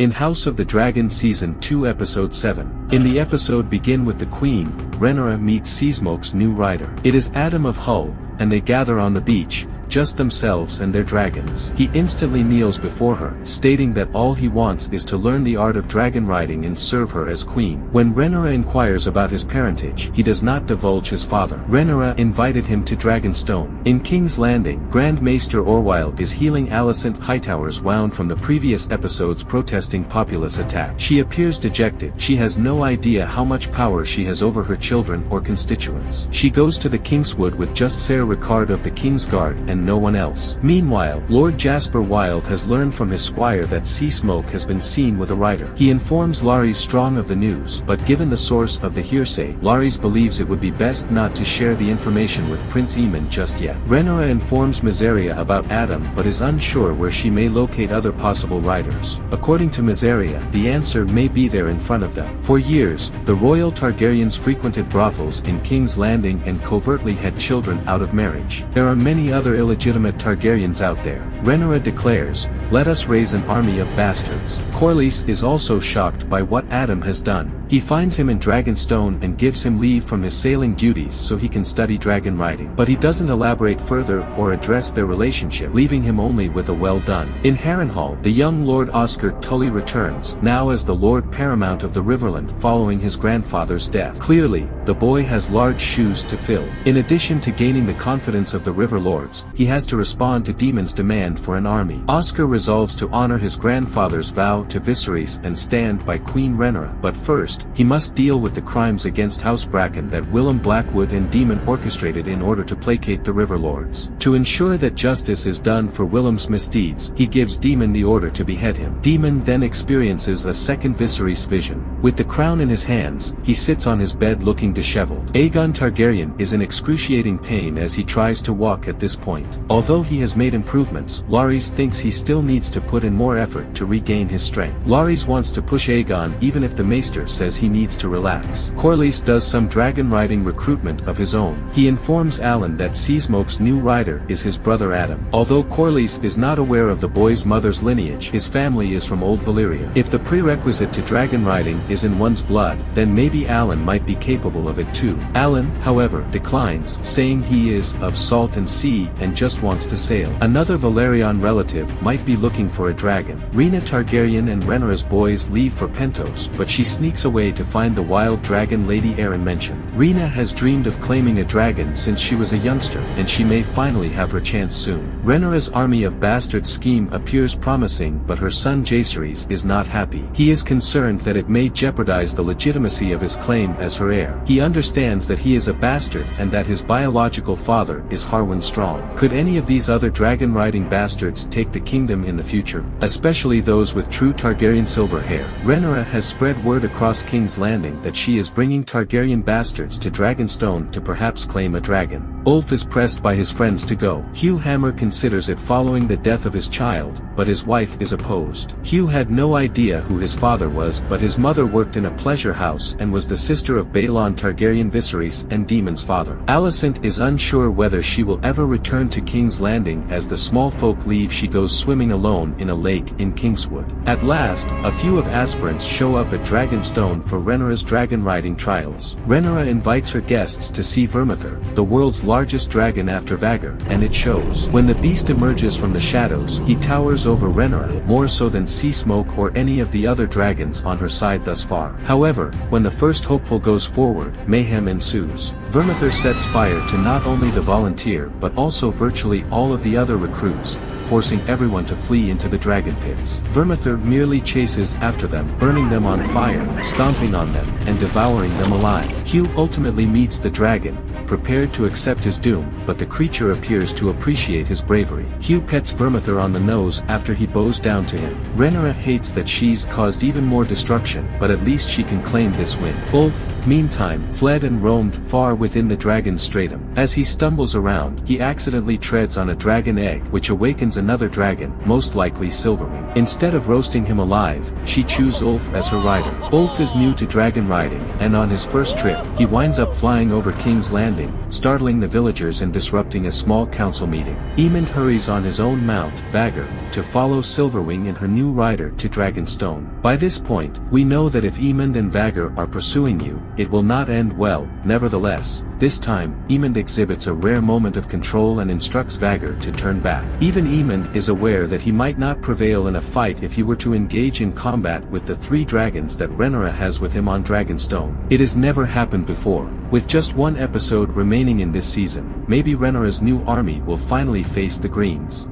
In House of the Dragon Season 2 Episode 7. In the episode begin with the Queen, Rhaenyra meets Seasmoke's new rider. It is Adam of Hull, and they gather on the beach, just themselves and their dragons. He instantly kneels before her, stating that all he wants is to learn the art of dragon riding and serve her as queen. When Rhaenyra inquires about his parentage, he does not divulge his father. Rhaenyra invited him to Dragonstone. In King's Landing, Grand Maester Orwyle is healing Alicent Hightower's wound from the previous episode's protesting populace attack. She appears dejected. She has no idea how much power she has over her children or constituents. She goes to the Kingswood with just Ser Ricard of the Kingsguard and no one else. Meanwhile, Lord Jasper Wilde has learned from his squire that Seasmoke has been seen with a rider. He informs Larys Strong of the news, but given the source of the hearsay, Larys believes it would be best not to share the information with Prince Aemond just yet. Rhaenyra informs Mysaria about Adam but is unsure where she may locate other possible riders. According to Mysaria, the answer may be there in front of them. For years, the royal Targaryens frequented brothels in King's Landing and covertly had children out of marriage. There are many other illegitimate Targaryens out there. Rhaenyra declares, "Let us raise an army of bastards." Corlys is also shocked by what Adam has done. He finds him in Dragonstone and gives him leave from his sailing duties so he can study dragon riding. But he doesn't elaborate further or address their relationship, leaving him only with a well done. In Harrenhal, the young Lord Oscar Tully returns, now as the Lord Paramount of the Riverland following his grandfather's death. Clearly, the boy has large shoes to fill. In addition to gaining the confidence of the River Lords, he has to respond to Daemon's demand for an army. Oscar resolves to honor his grandfather's vow to Viserys and stand by Queen Rhaenyra, but first, he must deal with the crimes against House Bracken that Willem Blackwood and Daemon orchestrated in order to placate the River Lords. To ensure that justice is done for Willem's misdeeds, he gives Daemon the order to behead him. Daemon then experiences a second Viserys vision. With the crown in his hands, he sits on his bed looking disheveled. Aegon Targaryen is in excruciating pain as he tries to walk at this point. Although he has made improvements, Larys thinks he still needs to put in more effort to regain his strength. Larys wants to push Aegon even if the Maester says he needs to relax. Corlys does some dragon riding recruitment of his own. He informs Alan that Seasmoke's new rider is his brother Adam. Although Corlys is not aware of the boy's mother's lineage, his family is from Old Valyria. If the prerequisite to dragon riding is in one's blood, then maybe Alan might be capable of it too. Alan, however, declines, saying he is of salt and sea and just wants to sail. Another Valerian relative might be looking for a dragon. Rhaena Targaryen and Rhaenyra's boys leave for Pentos, but she sneaks away to find the wild dragon Lady Arryn mentioned. Rhaena has dreamed of claiming a dragon since she was a youngster, and she may finally have her chance soon. Rhaenyra's army of bastards scheme appears promising, but her son Jaehaerys is not happy. He is concerned that it may jeopardize the legitimacy of his claim as her heir. He understands that he is a bastard and that his biological father is Harwin Strong. Could any of these other dragon-riding bastards take the kingdom in the future? Especially those with true Targaryen silver hair. Rhaenyra has spread word across King's Landing that she is bringing Targaryen bastards to Dragonstone to perhaps claim a dragon. Ulf is pressed by his friends to go. Hugh Hammer considers it following the death of his child, but his wife is opposed. Hugh had no idea who his father was, but his mother worked in a pleasure house and was the sister of Baelon Targaryen Viserys and Daemon's father. Alicent is unsure whether she will ever return to King's Landing. As the small folk leave, she goes swimming alone in a lake in Kingswood. At last, a few of aspirants show up at Dragonstone for Rhaenyra's dragon riding trials. Rhaenyra invites her guests to see Vermithor, the world's largest dragon after Vhagar, and it shows. When the beast emerges from the shadows, he towers over Rhaenyra, more so than Seasmoke or any of the other dragons on her side thus far. However, when the first hopeful goes forward, mayhem ensues. Vermithor sets fire to not only the volunteer but also virtually all of the other recruits, forcing everyone to flee into the dragon pits. Vermithor merely chases after them, burning them on fire, stomping on them, and devouring them alive. Hugh ultimately meets the dragon, prepared to accept his doom, but the creature appears to appreciate his bravery. Hugh pets Vermithor on the nose after he bows down to him. Rhaenyra hates that she's caused even more destruction, but at least she can claim this win. Ulf, meantime, fled and roamed far within the dragon's stratum. As he stumbles around, he accidentally treads on a dragon egg which awakens another dragon, most likely Silverwing. Instead of roasting him alive, she chooses Ulf as her rider. Ulf is new to dragon riding, and on his first trip, he winds up flying over King's Landing, startling the villagers and disrupting a small council meeting. Aemond hurries on his own mount, Vhagar, to follow Silverwing and her new rider to Dragonstone. By this point, we know that if Aemond and Vhagar are pursuing you, it will not end well. Nevertheless, this time, Aemond exhibits a rare moment of control and instructs Vhagar to turn back. Even Aemond is aware that he might not prevail in a fight if he were to engage in combat with the 3 dragons that Rhaenyra has with him on Dragonstone. It has never happened before. With just one episode remaining in this season, maybe Rhaenyra's new army will finally face the Greens.